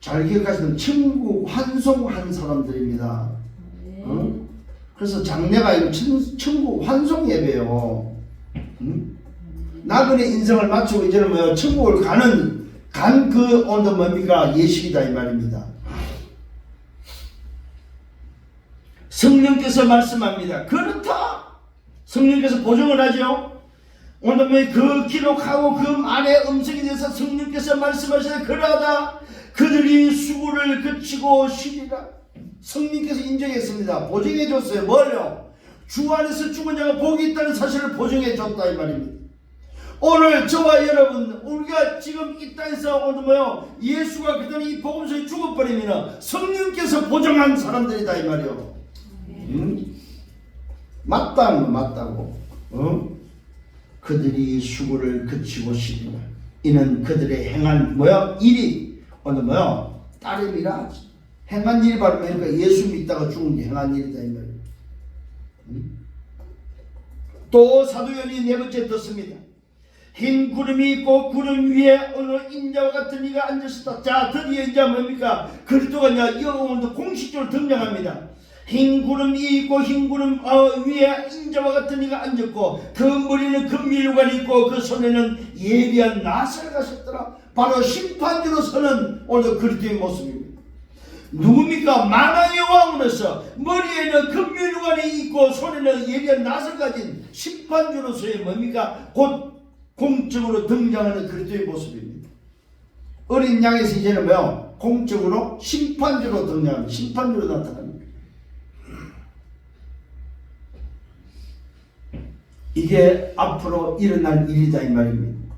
잘 기억하시면 천국 환송한 사람들입니다. 그래서 장례가 아니고 천국 환송 예배요. 나그네 인생을 마치고 이제는 뭐예요? 천국을 가는 그 오늘 뭡니까? 예식이다 이 말입니다. 성령께서 말씀합니다. 그렇다. 성령께서 보증을 하죠. 오늘 그 기록하고 그 말의 음성에 대해서 성령께서 말씀하시되 그러하다 그들이 수고를 그치고 쉬리라. 성령께서 인정했습니다. 보증해 줬어요. 뭘요? 주 안에서 죽은 자가 복이 있다는 사실을 보증해 줬다 이 말입니다. 오늘 저와 여러분 우리가 지금 이 땅에서 오늘 예수가 그때는 이 복음서에 죽어버리면 성령께서 보증한 사람들이다 이 말이요. 맞다고. 그들이 수고를 그치고 쉬리라. 이는 그들의 행한 일이 오늘 따름이라. 행한 일이 바로 그러니까 예수 믿다가 죽은 게 행한 일이다 이 말이에요. 또 사도연이 네 번째 듣습니다. 흰 구름이 있고 구름 위에 어느 인자와 같은 이가 앉으셨다. 자, 드디어 이제 뭡니까? 그리스도가 이제 오늘도 공식적으로 등장합니다. 흰 구름이 있고 흰 구름 위에 인자와 같은 이가 앉았고 그 머리는 금밀관이 있고 그 손에는 예리한 낫을 가셨더라. 바로 심판주로 서는 오늘 그리스도의 모습입니다. 누굽니까? 만왕의 왕으로서 머리에는 금밀관이 있고 손에는 예리한 낫을 가진 심판주로서의 뭡니까? 곧 공적으로 등장하는 그리스도의 모습입니다. 어린 양에서 이제는 공적으로 심판주로 등장합니다. 심판주로 나타납니다. 이게 앞으로 일어날 일이다 이 말입니다.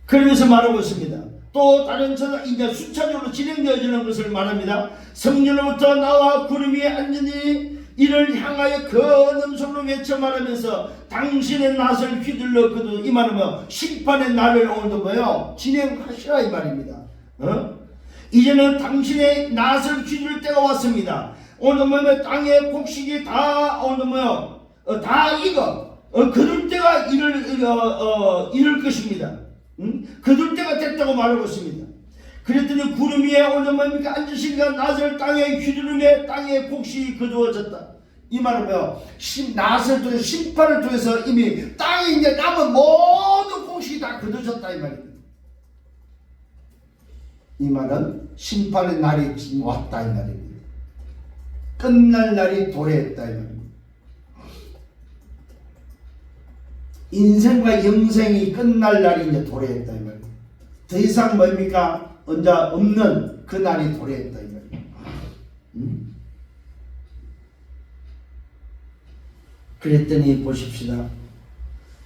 그러면서 말하고 있습니다. 또 다른 천사 이제 순차적으로 진행되어지는 것을 말합니다. 성전으로부터 나와 구름 위에 앉으니 이를 향하여 큰 음성으로 외쳐 말하면서 당신의 낫을 휘둘러 그도 이 말은 심판의 날을 오늘도 진행하시라 이 말입니다. 이제는 당신의 낫을 휘둘 때가 왔습니다. 오늘 땅의 곡식이 다 오늘 다 익어 거둘 때가 이를 것입니다. 거둘 때가 됐다고 말하고 있습니다. 그랬더니 구름 위에 오늘 앉으시니까 낫을 땅에 휘두르며 땅의 곡식이 거두어졌다. 이 말은 낫을 통해서 심판을 통해서 이미 땅에 이제 남은 모든 곡식이 다 거두어졌다 이 말입니다. 이 말은 심판의 날이 왔다 이 말입니다. 끝날 날이 도래했다 이 말입니다. 인생과 영생이 끝날 날이 이제 도래했다 이 말입니다. 더 이상 언제 없는 그 날이 도래했다 이 말입니다. 그랬더니 보십시다.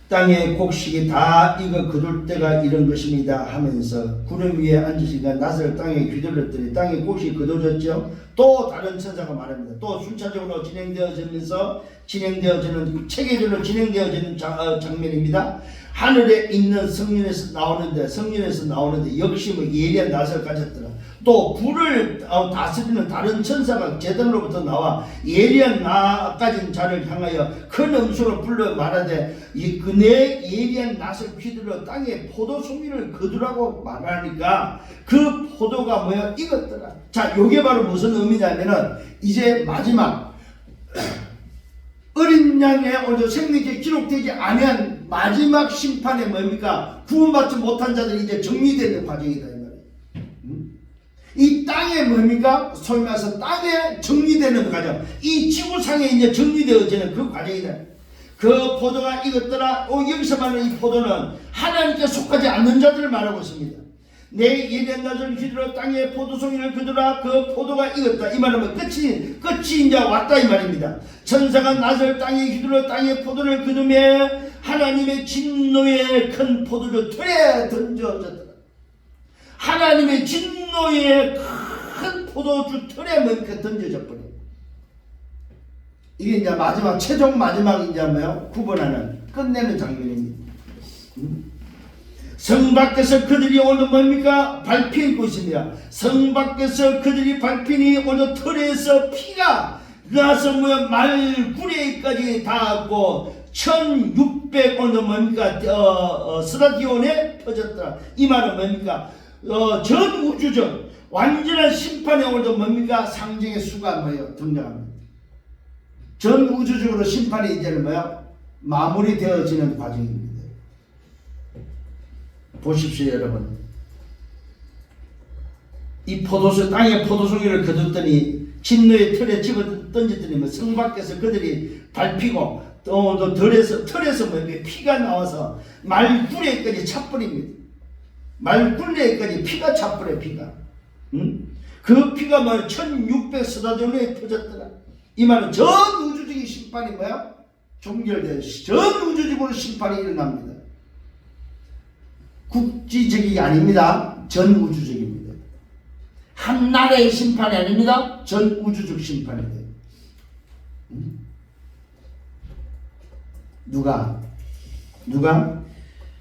땅의 곡식이 다 익어 거둘 때가 이런 것입니다 하면서 구름 위에 앉으시니까 낫을 땅에 휘둘렀더니 땅의 곡식이 거둬졌죠. 또 다른 천사가 말합니다. 또 순차적으로 진행되어지면서 체계적으로 진행되어지는 장면입니다. 하늘에 있는 성령에서 나오는데 역시 예리한 낫을 가졌더라. 또 불을 다스리는 다른 천사가 제단으로부터 나와 예리한 낫 가진 자를 향하여 큰 음성으로 불러 말하되 내 예리한 낫을 휘둘러 땅에 포도 송이를 거두라고 말하니까 그 포도가 익었더라. 자, 요게 바로 무슨 의미냐면은 이제 마지막 어린 양의 오늘 생명이 기록되지 않은 마지막 심판에 구원받지 못한 자들이 이제 정리되는 과정이다 이 말이에요. 이 땅에 소위 말해서 땅에 정리되는 과정, 이 지구상에 이제 정리되어지는 그 과정이다. 그 포도가 익었더라. 여기서 말하는 이 포도는 하나님께 속하지 않는 자들을 말하고 있습니다. 내 예리한 낫을 휘둘러 땅에 포도송이를 거두라. 그 포도가 익었다. 이 말하면 끝이 이제 왔다 이 말입니다. 천사가 낫을 땅에 휘둘러 땅에 포도를 거두며 하나님의 진노의 큰 포도주 틀에 던져졌더라. 하나님의 진노의 큰 포도주 틀에 던져져 버려. 이게 이제 마지막 최종 마지막 이제 구분하는 끝내는 장면입니다. 성 밖에서 그들이 오늘 밟히고 있습니다. 성 밖에서 그들이 밟히니 오늘 털에서 피가 나서 말구레까지 닿았고 1600 오늘 스타디온에 퍼졌더라. 이 말은 전 우주적 완전한 심판에 오늘 상징의 수가 등장합니다. 전 우주적으로 심판이 이제는 마무리되어지는 과정입니다. 보십시오 여러분. 이 땅에 포도송이를 거뒀더니 진노의 틀에 집어 던졌더니 성 밖에서 그들이 밟히고 또 털에서 뭐 피가 나와서 말구레까지 차버립니다. 말굴레까지 피가 차버려 피가. 응? 그 피가 뭐 1600서다전에 터졌더라. 이 말은 전 우주적인 심판이 뭐야? 종결된 전 우주적으로 심판이 일어납니다. 국지적이 아닙니다. 전 우주적입니다. 한 나라의 심판이 아닙니다. 전 우주적 심판이 돼요. 응? 누가?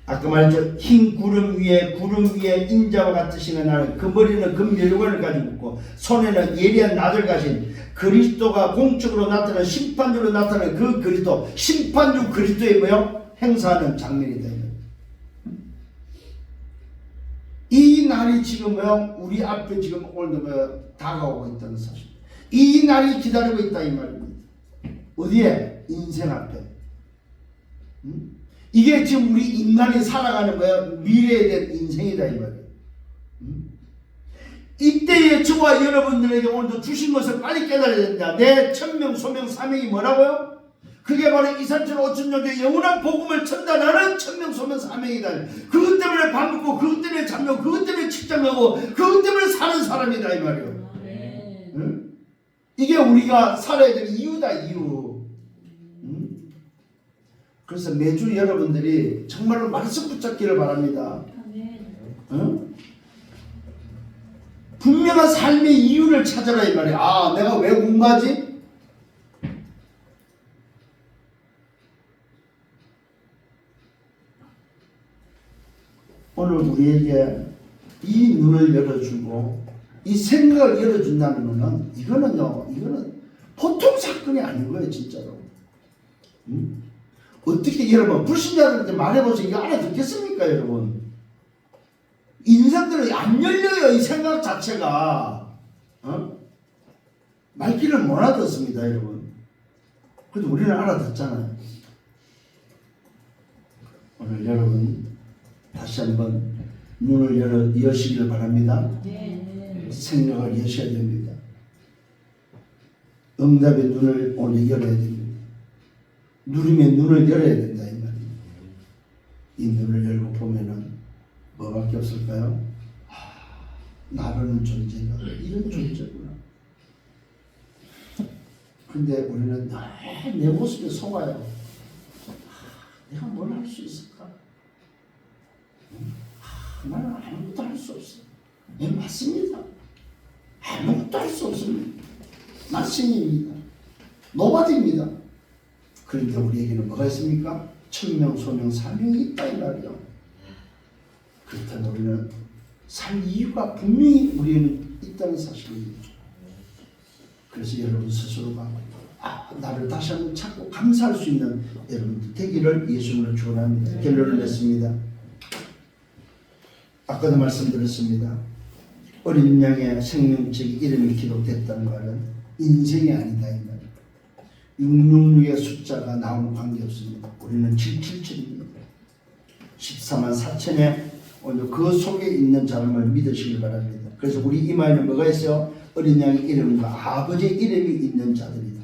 아까 말했죠. 흰 구름 위에 인자와 같으시는 하나님, 그 머리는 금멸관을 가지고 있고 손에는 예리한 낫을 가진 그리스도가 공적으로 나타나는 심판주로 나타나는 그 그리스도, 심판주 그리스도의 뭐요? 행사하는 장면이다. 이 날이 지금 뭐요? 우리 앞에 지금 오늘 뭐요? 다가오고 있다는 사실. 이 날이 기다리고 있다 이 말입니다. 어디에? 인생 앞에. 이게 지금 우리 인간이 살아가는 거야. 미래에 대한 인생이다 이 말이에요. 이때에 저와 여러분들에게 오늘도 주신 것을 빨리 깨달아야 된다. 내 천명 소명 사명이 뭐라고요? 그게 바로 2,3,5,000 정도의 영원한 복음을 전달하는 천명 소명 사명이다. 그것 때문에 밥 먹고 그것 때문에 잠자고 그것 때문에 직장 가고 그것 때문에 사는 사람이다 이 말이에요. 응? 이게 우리가 살아야 될 이유다 이유. 그래서 매주 여러분들이 정말로 말씀 붙잡기를 바랍니다. 응? 분명한 삶의 이유를 찾아라 이 말이야. 아, 내가 왜 공부하지? 오늘 우리에게 이 눈을 열어주고 이 생각을 열어준다는 것은 이거는 보통 사건이 아닌 거예요 진짜로. 응? 어떻게 여러분 불신자들한테 말해보세요. 이거 알아듣겠습니까 여러분? 인생들은 안 열려요 이 생각 자체가. 말귀를 못 알아듣습니다 여러분. 그래도 우리는 알아듣잖아요. 오늘 여러분 다시 한번 눈을 여시기를 바랍니다. 생각을 여셔야 됩니다. 응답의 눈을 오늘 열어야 됩니다. 누림의 눈을 열어야 된다 이 말입니다. 이 눈을 열고 보면은 뭐밖에 없을까요? 나라는 존재가 이런 존재구나. 근데 우리는 내 모습에 속아요. 내가 뭘 할 수 있을까? 나는 아무것도 할 수 없어. 네, 맞습니다. 아무것도 할 수 없습니다. 나신입니다. 노바디입니다. 그런데 우리에게는 뭐가 있습니까? 천명, 소명, 사명이 있다 이 말이요. 그렇다면 우리는 살 이유가 분명히 우리는 있다는 사실입니다. 그래서 여러분 스스로가 나를 다시 한번 찾고 감사할 수 있는 여러분들 되기를 예수님으로 축원합니다. 결론을 냈습니다. 아까도 말씀드렸습니다. 어린 양의 생명책 이름이 기록됐다는 말은 인생이 아니다 이 말이에요. 666의 숫자가 나오는 관계없습니다. 우리는 777입니다. 14만 4천에 오늘 그 속에 있는 자람을 믿으시길 바랍니다. 그래서 우리 이마에는 뭐가 있어요? 어린 양의 이름과 아버지의 이름이 있는 자들이다.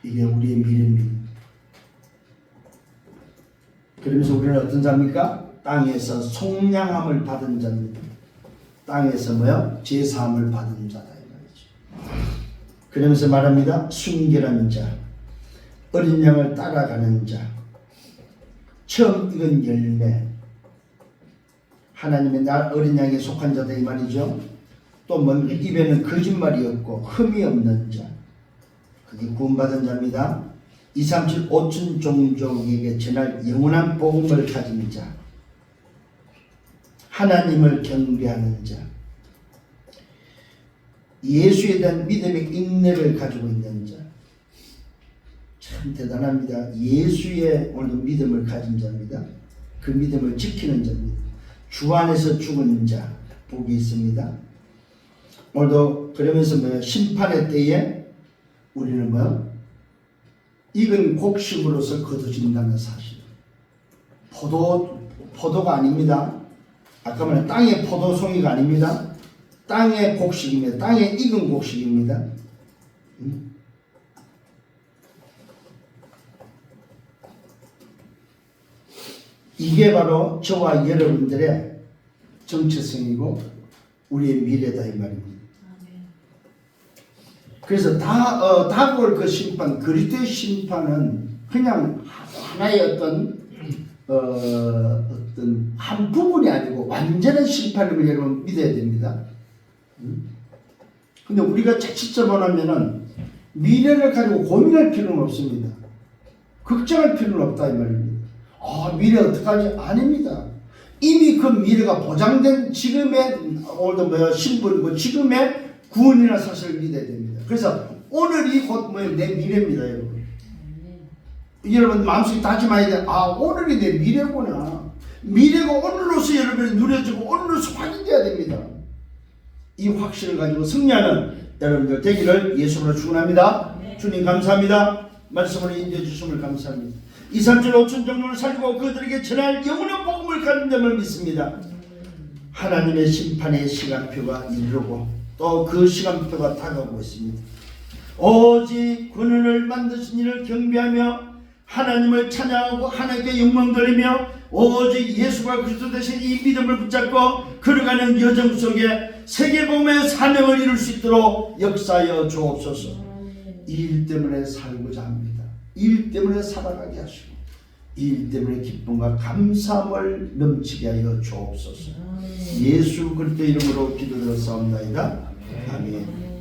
이게 우리의 미래입니다. 그러면서 우리는 어떤 자입니까? 땅에서 속량함을 받은 자입니다. 땅에서 뭐요? 제사함을 받은 자다 이 말이죠. 그러면서 말합니다. 순결한 자, 어린 양을 따라가는 자, 처음 익은 열매, 하나님의 어린 양에 속한 자다 이 말이죠. 또 뭡니까? 입에는 거짓말이 없고 흠이 없는 자, 그게 구원받은 자입니다. 2, 3, 7, 5천 종족에게 전할 영원한 복음을 가진 자, 하나님을 경배하는 자, 예수에 대한 믿음의 인내를 가지고 있는 자. 참 대단합니다. 예수의 오늘 믿음을 가진 자입니다. 그 믿음을 지키는 자입니다. 주 안에서 죽은 자 복이 있습니다. 오늘도 그러면서 뭐야? 심판의 때에 우리는 뭐야? 익은 곡식으로서 거두진다는 사실. 포도가 아닙니다. 아까 말한 땅의 포도송이가 아닙니다. 땅의 곡식입니다. 땅의 익은 곡식입니다. 이게 바로 저와 여러분들의 정체성이고 우리의 미래다 이 말입니다. 그래서 다가올 그 심판, 그리스도의 심판은 그냥 하나의 어떤 한 부분이 아니고 완전한 심판임을 여러분 믿어야 됩니다. 근데 우리가 자칫 잘못하면은 미래를 가지고 고민할 필요는 없습니다. 걱정할 필요는 없다 이 말입니다. 미래 어떡하지? 아닙니다. 이미 그 미래가 보장된 지금의 오늘도 신분이고 지금의 구원이나 사실을 믿어야 됩니다. 그래서 오늘이 곧 내 미래입니다, 여러분. 여러분 마음속에 다짐해야 돼. 오늘이 내 미래구나. 미래가 오늘로서 여러분이 누려지고 오늘로서 확인돼야 됩니다. 이 확신을 가지고 승리하는 여러분들 되기를 예수로 축원합니다. 주님 감사합니다. 말씀을 인도해 주심을 감사합니다. 2, 3천 5천 정도를 살고 그들에게 전할 영원한 복음을 가진 점을 믿습니다. 하나님의 심판의 시간표가 이르고 또 그 시간표가 다가오고 있습니다. 오직 군인을 만드신 이를 경배하며 하나님을 찬양하고 하나님께 영광 돌리며 오직 예수가 그리스도 대신 이 믿음을 붙잡고 걸어가는 여정 속에 세계복음의 사명을 이룰 수 있도록 역사하여 주옵소서. 이 일 때문에 살고자 합니다. 이 일 때문에 살아가게 하시고 이 일 때문에 기쁨과 감사함을 넘치게 하여 주옵소서. 예수 그리스도 이름으로 기도드렸사옵나이다. 아멘.